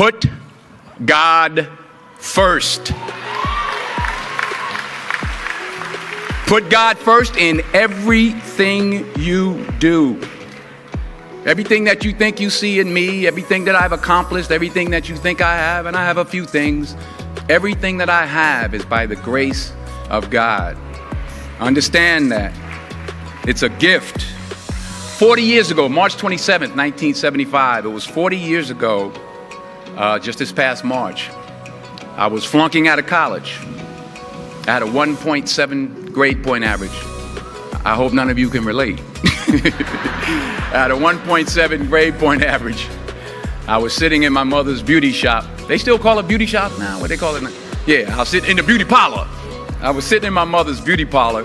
Put God first. Put God first in everything you do. Everything that you think you see in me, everything that I've accomplished, everything that you think I have, and I have a few things, everything that I have is by the grace of God. Understand that. It's a gift. 40 years ago, March 27th, 1975, it was 40 years ago, just this past March, I was flunking out of college. I had a 1.7 grade point average. I hope none of you can relate. I had a 1.7 grade point average. I was sitting in my mother's beauty shop. They still call it beauty shop now? What they call it now? Yeah, I was sitting in the beauty parlor. I was sitting in my mother's beauty parlor,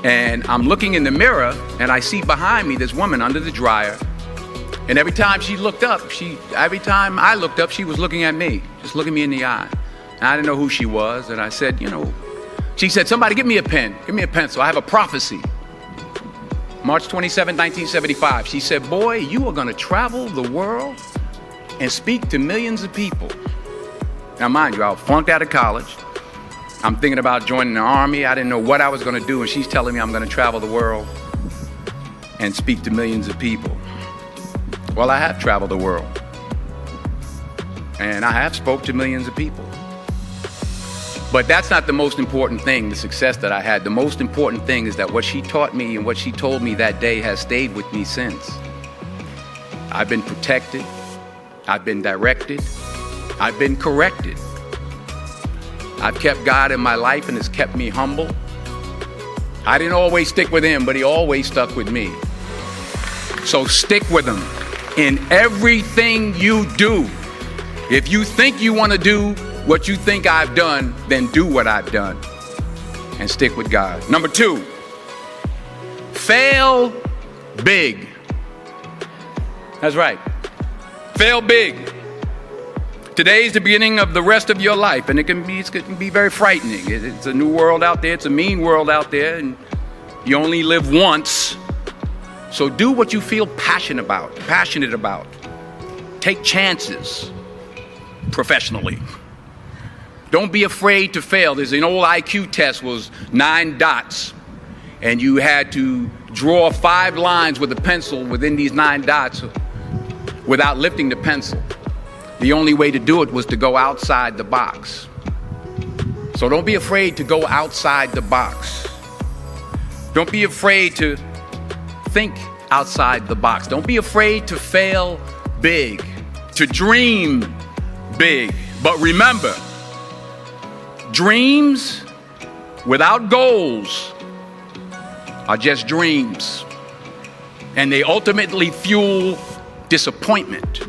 and I'm looking in the mirror, and I see behind me this woman under the dryer. And every time she looked up, every time I looked up, she was looking at me, just looking me in the eye. And I didn't know who she was, and I said, she said, somebody give me a pen, give me a pencil, I have a prophecy. March 27, 1975, she said, boy, you are gonna travel the world and speak to millions of people. Now mind you, I was flunked out of college. I'm thinking about joining the army. I didn't know what I was gonna do, and she's telling me I'm gonna travel the world and speak to millions of people. Well, I have traveled the world, and I have spoke to millions of people. But that's not the most important thing, the success that I had. The most important thing is that what she taught me and what she told me that day has stayed with me since. I've been protected, I've been directed, I've been corrected. I've kept God in my life, and it's kept me humble. I didn't always stick with him, but he always stuck with me. So stick with him in everything you do. If you think you want to do what you think I've done, then do what I've done and stick with God. Number 2, fail big. That's right. Fail big. Today's the beginning of the rest of your life, and it can be very frightening. It's a new world out there. It's a mean world out there, and you only live once. So do what you feel passionate about. Take chances professionally. Don't be afraid to fail. There's an old IQ test, was 9 dots, and you had to draw 5 lines with a pencil within these 9 dots without lifting the pencil. The only way to do it was to go outside the box. So don't be afraid to go outside the box. Don't be afraid to think outside the box. Don't be afraid to fail big, to dream big. But remember, dreams without goals are just dreams, and they ultimately fuel disappointment.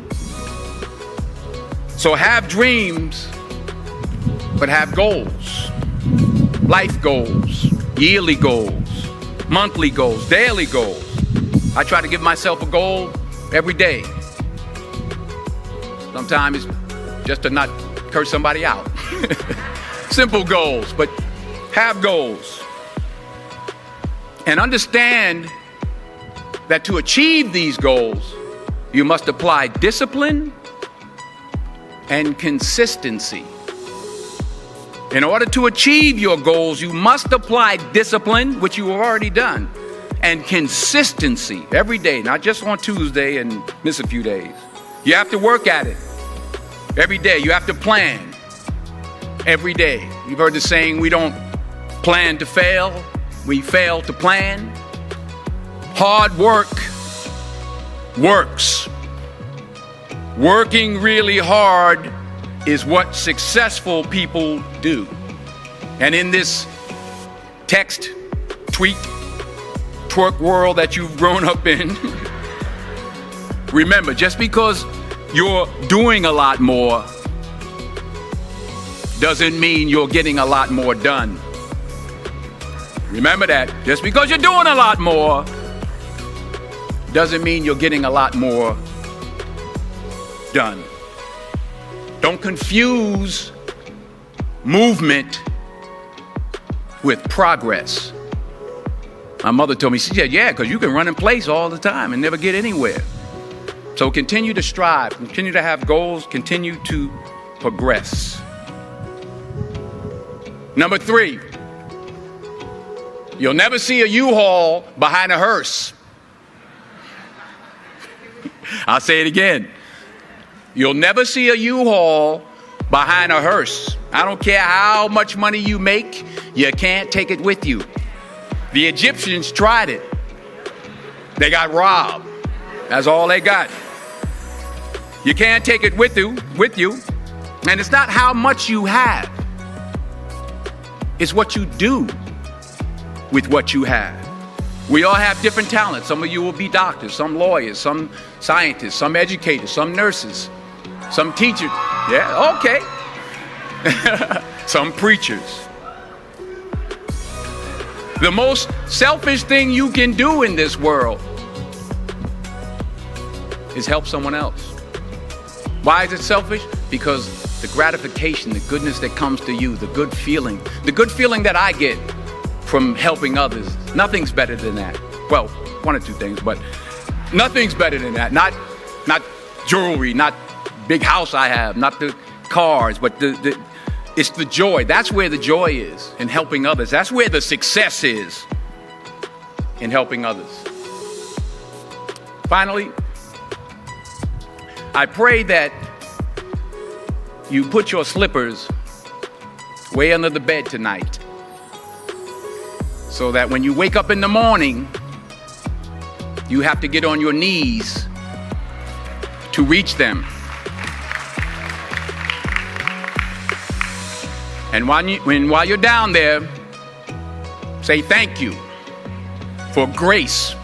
So have dreams, but have goals. Life goals, yearly goals, monthly goals, daily goals. I try to give myself a goal every day. Sometimes it's just to not curse somebody out. Simple goals, but have goals. And understand that to achieve these goals, you must apply discipline and consistency. In order to achieve your goals, you must apply discipline, which you have already done, and consistency every day, not just on Tuesday and miss a few days. You have to work at it every day. You have to plan every day. You've heard the saying, we don't plan to fail, we fail to plan. Hard work works. Working really hard is what successful people do. And in this text, tweet, twerk world that you've grown up in, remember, just because you're doing a lot more doesn't mean you're getting a lot more done. Remember that. Just because you're doing a lot more doesn't mean you're getting a lot more done. Don't confuse movement with progress. My mother told me, she said, yeah, because you can run in place all the time and never get anywhere. So continue to strive, continue to have goals, continue to progress. Number 3, you'll never see a U-Haul behind a hearse. I'll say it again. You'll never see a U-Haul behind a hearse. I don't care how much money you make, you can't take it with you. The Egyptians tried it. They got robbed. That's all they got. You can't take it with you. And it's not how much you have. It's what you do with what you have. We all have different talents. Some of you will be doctors, some lawyers, some scientists, some educators, some nurses, some teachers. Yeah, okay. Some preachers. The most selfish thing you can do in this world is help someone else. Why is it selfish? Because the gratification, the goodness that comes to you, the good feeling that I get from helping others, nothing's better than that. Well, one or two things, but nothing's better than that. Not jewelry, not big house I have, not the cars, but it's the joy. That's where the joy is, in helping others. That's where the success is, in helping others. Finally, I pray that you put your slippers way under the bed tonight, so that when you wake up in the morning, you have to get on your knees to reach them. And while you're down there, say thank you for grace.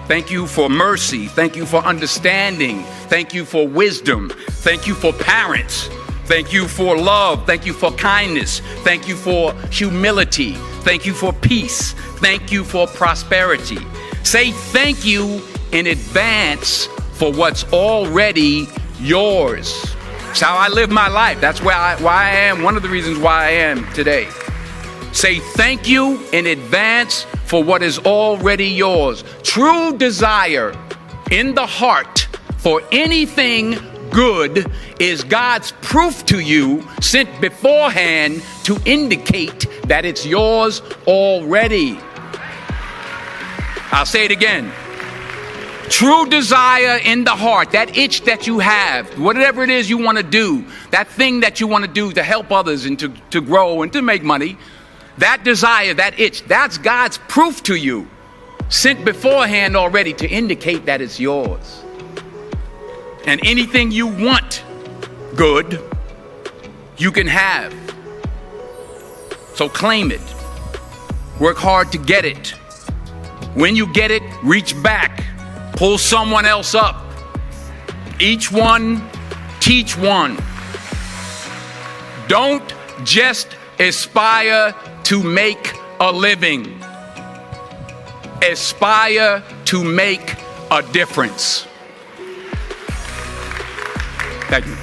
Thank you for mercy. Thank you for understanding. Thank you for wisdom. Thank you for parents. Thank you for love. Thank you for kindness. Thank you for humility. Thank you for peace. Thank you for prosperity. Say thank you in advance for what's already yours. It's how I live my life. That's why I am, one of the reasons why I am today. Say thank you in advance for what is already yours. True desire in the heart for anything good is God's proof to you, sent beforehand to indicate that it's yours already. I'll say it again. True desire in the heart, that itch that you have, whatever it is you want to do, that thing that you want to do to help others and to grow and to make money, that desire, that itch, that's God's proof to you, sent beforehand already to indicate that it's yours. And anything you want good, you can have. So claim it. Work hard to get it. When you get it, reach back. Pull someone else up. Each one, teach one. Don't just aspire to make a living. Aspire to make a difference. Thank you.